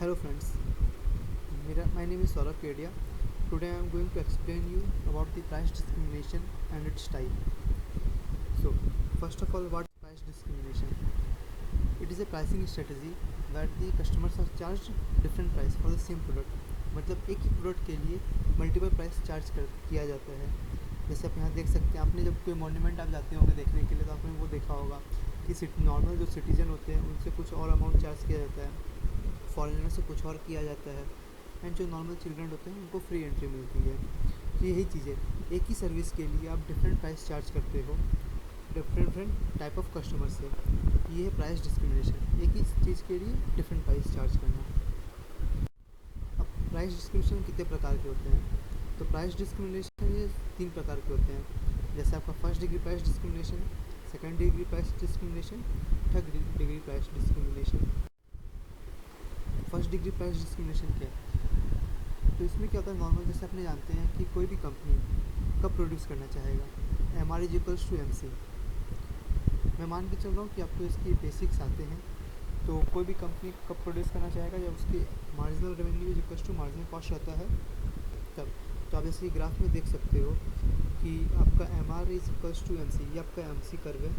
Hello friends, my name is Saurabh Kedia. Today I am going to explain you about the price discrimination and its type. So, first of all, what is price discrimination? It is a pricing strategy where the customers are charged different price for the same product. मतलब एक ही product के लिए multiple price charge किया जाता है। जैसे आप यहाँ देख सकते हैं, आपने जब कोई मॉन्यूमेंट आप जाते होंगे देखने के लिए तो आपने वो देखा होगा कि नॉर्मल जो सिटीजन होते हैं उनसे कुछ और अमाउंट चार्ज किया जाता है, फॉरेनर से कुछ और किया जाता है, एंड जो नॉर्मल चिल्ड्रन होते हैं उनको फ्री एंट्री मिलती है। तो यही चीज़ है, एक ही सर्विस के लिए आप डिफरेंट प्राइस चार्ज करते हो डिफरेंट टाइप ऑफ कस्टमर से। ये है प्राइस डिस्क्रिमिनेशन, एक ही चीज़ के लिए डिफरेंट प्राइस चार्ज करना। अब प्राइस डिस्क्रिमिनेशन कितने प्रकार के होते हैं? तो प्राइस डिस्क्रिमिनेशन ये 3 प्रकार के होते हैं। जैसे आपका first degree price discrimination, second degree price discrimination, third degree price discrimination. First degree price discrimination क्या है? तो इसमें क्या होता है, नॉर्मल जैसे अपने जानते हैं कि कोई भी कंपनी कब प्रोड्यूस करना चाहेगा, M R is equals to M C. मैं मान के चल रहा हूँ कि आपको इसकी बेसिक्स आते हैं। तो कोई भी कंपनी कब प्रोड्यूस करना चाहेगा जब उसकी marginal revenue is equals to marginal cost रहता है तब। तो आप जैसे ग्राफ में देख सकते हो कि आपका M R is equals to M C, ये आपका एम सी कर्व है,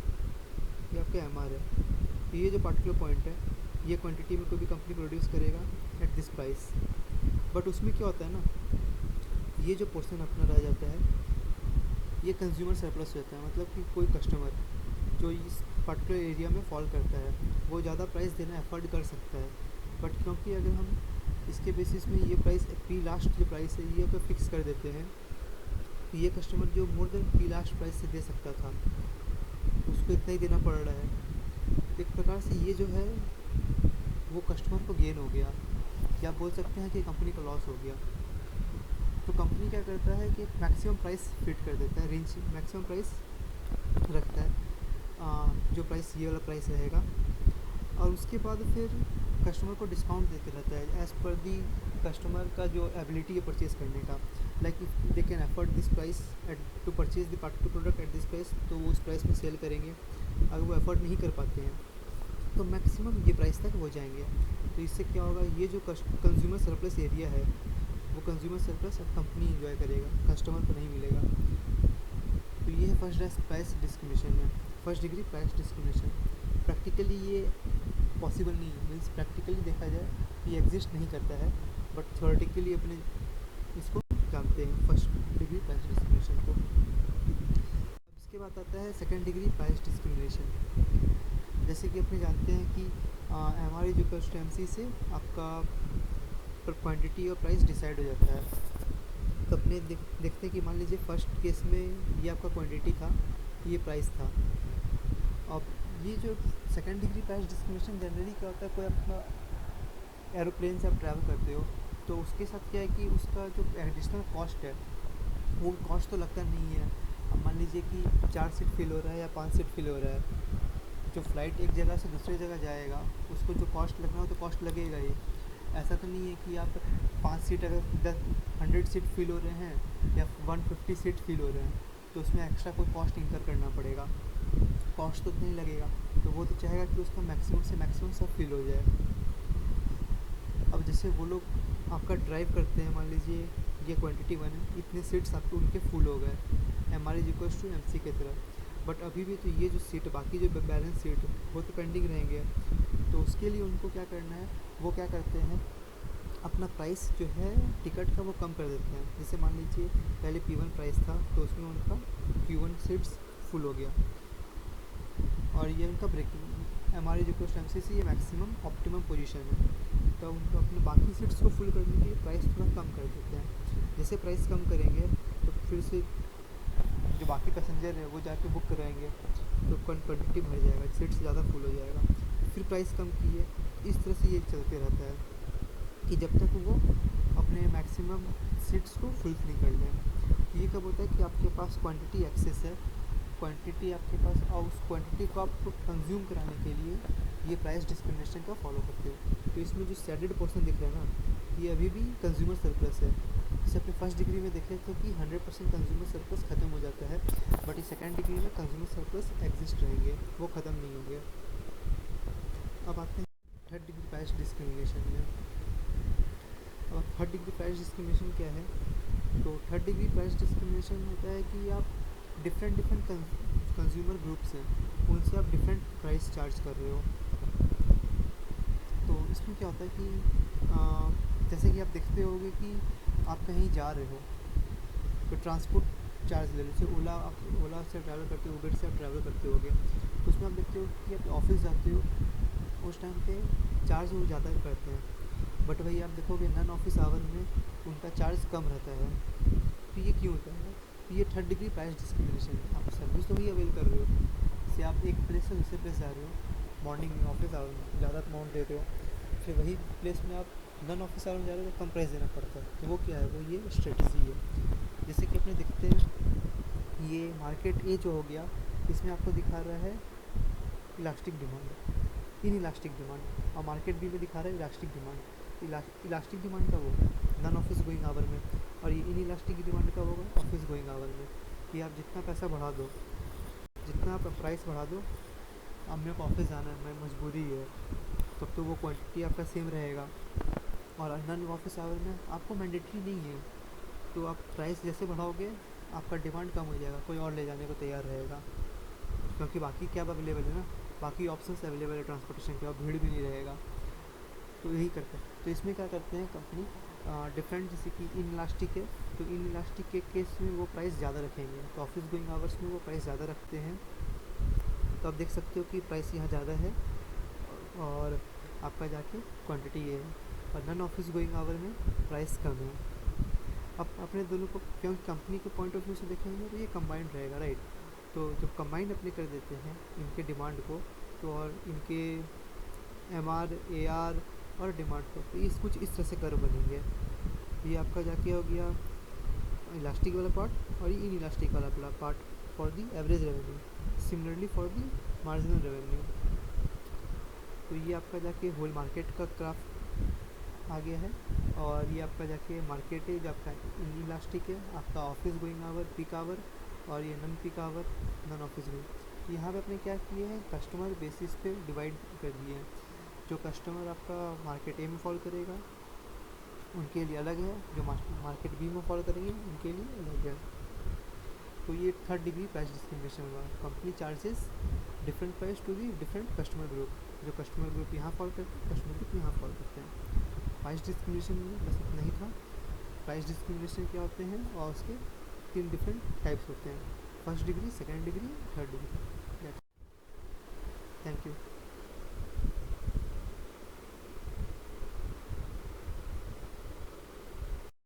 ये आपका एम आर है। ये जो पार्टिकुलर पॉइंट है, ये क्वांटिटी में कोई भी कंपनी प्रोड्यूस करेगा एट दिस प्राइस। बट उसमें क्या होता है ना, ये जो पोर्शन अपना रह जाता है ये कंज्यूमर सरप्लस रहता है। मतलब कि कोई कस्टमर जो इस पर्टिकुलर एरिया में फॉल करता है वो ज़्यादा प्राइस देना अफोर्ड कर सकता है। बट क्योंकि अगर हम इसके बेसिस में ये प्राइस पी लास्ट जो प्राइस है ये अगर फिक्स कर देते हैं तो ये कस्टमर जो more than P last price से दे सकता था उसको इतना ही देना पड़ रहा है। एक प्रकार से ये जो है वो कस्टमर को गेन हो गया, या बोल सकते हैं कि कंपनी का लॉस हो गया। तो कंपनी क्या करता है कि मैक्सिमम प्राइस फिट कर देता है, रेंज मैक्सिमम प्राइस रखता है, जो प्राइस ये वाला प्राइस रहेगा, और उसके बाद फिर कस्टमर को डिस्काउंट देते रहता है एज़ पर दी कस्टमर का जो एबिलिटी है परचेज़ करने का। Like if they can afford this price to purchase the particular product at this price, तो वो उस प्राइस में सेल करेंगे। अगर वो अफोर्ड नहीं कर पाते हैं तो मैक्सिमम ये प्राइस तक हो जाएंगे। तो इससे क्या होगा, ये जो कंज्यूमर सरप्लस एरिया है वो कंज्यूमर सरप्लस अब कंपनी इंजॉय करेगा, कस्टमर को नहीं मिलेगा। तो ये है फर्स्ट प्राइस डिस्क्रिमिनेशन में, first degree price discrimination. Practically ये पॉसिबल नहीं है, मीन्स प्रैक्टिकली देखा जाए ये एग्जिस्ट नहीं करता है, बट थ्योरेटिकली अपने इसको जानते हैं फर्स्ट डिग्री प्राइस डिस्क्रिमिनेशन को। अब इसके बाद आता है सेकेंड डिग्री प्राइस डिस्क्रिमिनेशन। जैसे कि अपने जानते हैं कि M R is equals to M C से आपका क्वांटिटी और प्राइस डिसाइड हो जाता है। तो अपने देखते हैं कि मान लीजिए फर्स्ट केस में ये आपका क्वांटिटी था, ये प्राइस था। अब ये जो second degree price discrimination generally क्या होता है, कोई अपना एरोप्लेन से आप ट्रैवल करते हो तो उसके साथ क्या है कि उसका जो एडिशनल कॉस्ट है वो कॉस्ट तो लगता नहीं है। अब मान लीजिए कि 4 सीट फिल हो रहा है या 5 सीट फिल हो रहा है, जो फ़्लाइट एक जगह से दूसरी जगह जाएगा उसको जो कॉस्ट लगना हो तो कॉस्ट लगेगा ही। ऐसा तो नहीं है कि आप 5 सीट अगर 100 सीट फिल हो रहे हैं या 150 सीट फिल हो रहे हैं तो उसमें एक्स्ट्रा कोई कॉस्ट इंकर करना पड़ेगा, कॉस्ट तो नहीं लगेगा। तो वो तो चाहेगा कि उसका मैक्सिमम से मैक्सिमम सब फिल हो जाए। अब जैसे वो लोग आपका ड्राइव करते हैं, मान लीजिए ये क्वांटिटी 1 है, इतने सीट्स आपके उनके फुल हो गए M R is equals to M C की तरह। बट अभी भी तो ये जो सीट बाकी जो बैलेंस सीट वो तो पेंडिंग रहेंगे। तो उसके लिए उनको क्या करना है, वो क्या करते हैं अपना प्राइस जो है टिकट का वो कम कर देते हैं। जैसे मान लीजिए पहले P1 प्राइस था तो उसमें उनका Q1 सीट्स फुल हो गया और ये उनका breaking M R is equals to M C से ये मैक्सिमम ऑप्टिमम पोजीशन है। तो उनको अपने बाकी सीट्स को फुल करने के लिए प्राइस थोड़ा कम कर देते हैं। जैसे प्राइस कम करेंगे तो फिर से जो बाकी पैसेंजर है वो जाके बुक कराएंगे तो क्वांटिटी भर जाएगा, सीट्स ज़्यादा फुल हो जाएगा, फिर प्राइस कम किए। इस तरह से ये चलते रहता है कि जब तक वो अपने मैक्सिमम सीट्स को फुल नहीं कर लें। ये कब होता है कि आपके पास क्वांटिटी एक्सेस है, क्वांटिटी आपके पास, और उस क्वांटिटी को आपको कंज्यूम कराने के लिए ये प्राइस डिस्क्रिमिनेशन का फॉलो करते हो। तो इसमें जो शेडेड पोर्शन दिख रहा है ना, ये अभी भी कंज्यूमर सरप्लस है। जैसे अपने फर्स्ट डिग्री में देखे थे कि 100% कंज्यूमर सरप्लस ख़त्म हो जाता है, बट इस सेकेंड डिग्री में कंज्यूमर सरप्लस एग्जिस्ट रहेंगे, वो ख़त्म नहीं होंगे। अब आते हैं थर्ड डिग्री प्राइस डिस्क्रिमिनेशन में। और थर्ड डिग्री प्राइस डिस्क्रिमिनेशन क्या है? तो थर्ड डिग्री प्राइस डिस्क्रिमिनेशन होता है कि आप डिफरेंट कंज्यूमर ग्रुप्स हैं, उनसे आप डिफरेंट प्राइस चार्ज कर रहे हो। तो इसमें क्या होता है कि जैसे कि आप देखते होंगे कि आप कहीं जा रहे हो तो ट्रांसपोर्ट चार्ज ले लो, जैसे ओला से ट्रैवल करते हो, उबेर से आप ट्रैवल करते होगे, तो उसमें आप देखते हो कि आप ऑफिस जाते हो, उस टाइम पे चार्ज वो ज़्यादा करते हैं, बट वही आप देखोगे नॉन ऑफिस आवर में उनका चार्ज कम रहता है। तो ये क्यों होता है? तो ये थर्ड डिग्री प्राइस डिस्क्रिमिनेशन है। आप सर्विस तो वही अवेल कर रहे हो, जैसे आप एक प्लेस से दूसरे प्लेस जा रहे हो, मॉर्निंग में ऑफिस आवर में ज़्यादा अमाउंट दे रहे हो, फिर वही प्लेस में आप नॉन ऑफिस आवर में जा रहे हो तो कम प्राइस देना पड़ता है। तो वो क्या है? वो ये स्ट्रेटजी है। जैसे कि अपने देखते हैं ये मार्केट ए जो हो गया, इसमें आपको दिखा रहा है elastic demand, in elastic demand, और मार्केट बी में दिखा रहा है इलास्टिक डिमांड। इलास्टिक डिमांड कब होगा? नॉन ऑफिस गोइंग आवर में, और ये इन इलास्टिक डिमांड कब होगा? ऑफिस गोइंग आवर में। कि आप जितना पैसा बढ़ा दो, जितना आप प्राइस बढ़ा दो, अब मेरे को ऑफिस जाना है, मैं मजबूरी है, तब तो वो क्वांटिटी आपका सेम रहेगा। और नॉन ऑफिस आवर में आपको मैंडेटरी नहीं है, तो आप प्राइस जैसे बढ़ाओगे आपका डिमांड कम हो जाएगा, कोई और ले जाने को तैयार रहेगा, क्योंकि बाकी कैब अवेलेबल है ना, बाकी ऑप्शंस अवेलेबल है ट्रांसपोर्टेशन के, और भीड़ भी नहीं रहेगा। तो यही करते हैं। तो इसमें क्या करते हैं कंपनी, डिफरेंट, जैसे कि इन इलास्टिक है, तो इन इलास्टिक के केस में वो प्राइस ज़्यादा रखेंगे, तो ऑफिस गोइंग आवर्स में वो प्राइस ज़्यादा रखते हैं। तो आप देख सकते हो कि प्राइस यहाँ ज़्यादा है और आपका जाके क्वांटिटी ये है, और नॉन ऑफिस गोइंग आवर में प्राइस कम है। अब अपने दोनों को, क्योंकि कंपनी के पॉइंट ऑफ व्यू से देखेंगे तो ये कंबाइंड रहेगा, राइट। तो जब कंबाइंड अपने कर देते हैं इनके डिमांड को, तो और इनके MR AR और डिमांड को, तो इस कुछ इस तरह से कर्व बनेंगे। ये आपका जाके हो गया इलास्टिक वाला पार्ट, और ये इन इलास्टिक वाला part for the average revenue, similarly for the marginal revenue. तो ये आपका जाके होल मार्केट का ग्राफ आ गया है, और ये आपका जाके मार्केट है जो आपका इन इलास्टिक है, आपका office going hour, peak hour, और ये non peak hour, non office going. यहाँ पे अपने क्या किए हैं, कस्टमर बेसिस पे डिवाइड कर दिए हैं। जो कस्टमर आपका मार्केट ए में फॉल करेगा उनके लिए अलग है, जो मार्केट बी में फॉलो करेंगे उनके लिए अलग है। तो ये थर्ड डिग्री प्राइस डिस्क्रिमिनेशन हुआ। Company charges different price to the different customer group, जो कस्टमर ग्रुप यहाँ फॉलो करते हैं, कस्टमर ग्रुप यहाँ फॉलो करते हैं। प्राइस डिस्क्रिमिनेशन में बस इतना ही था। प्राइस डिस्क्रिमिनेशन क्या होते हैं और उसके 3 डिफरेंट टाइप्स होते हैं, first degree, second degree, third degree. Thank you.